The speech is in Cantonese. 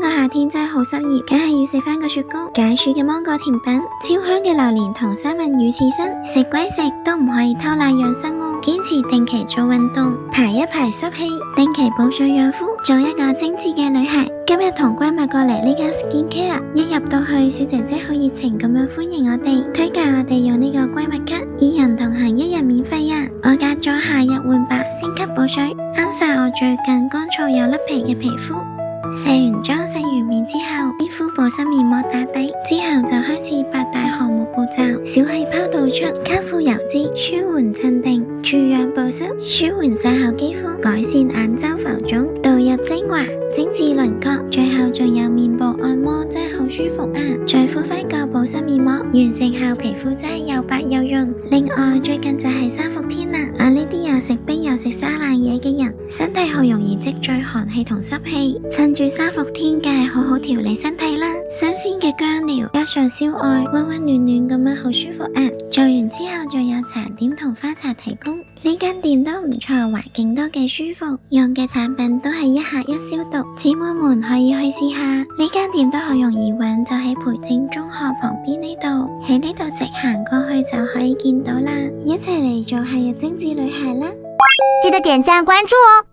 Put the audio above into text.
今個夏天真係好濕熱，梗係要食翻個雪糕。解暑嘅芒果甜品，超香嘅榴蓮同三文魚刺身，食歸食都唔可以偷懶養生哦。堅持定期做運動，排一排濕氣，定期補水養膚，做一個精緻嘅女孩。今日同閨蜜過嚟呢間 Skincare， 一入到去，小姐姐好熱情咁樣歡迎我哋，推介我哋用呢個閨蜜卡，2人同行1日免費啊！我揀咗夏日換白升級補水，啱晒我最近乾燥有甩皮嘅皮膚。卸完妝洗完面之後，依敷保濕面膜打底，之後就開始8大項目步驟：小氣泡導出，吸附油脂，舒緩鎮定，儲養保濕，舒緩曬後肌膚，改善眼周浮腫，導入精華，精緻輪廓，最後仲有面部按摩，真係好舒服啊！再敷翻個保濕面膜，完成後皮膚真係又白又潤。另外最近就係三伏天啦，我呢啲又食冰又食生冷嘢嘅人，身體好容易積聚寒氣同濕氣，趁住三伏天梗係好好調理身體啦。新鮮嘅薑療加上燒愛，溫溫暖暖咁樣好舒服啊！做完之後仲有茶點同花茶提供，呢間店都唔錯，環境都幾舒服，用嘅產品都係一客一消毒，姊妹們可以去試下。呢間店都好容易揾，就喺培正中學旁邊呢度，喺呢度直行過去就可以見到啦。一齊嚟做夏日精緻女孩啦！記得點讚關注哦。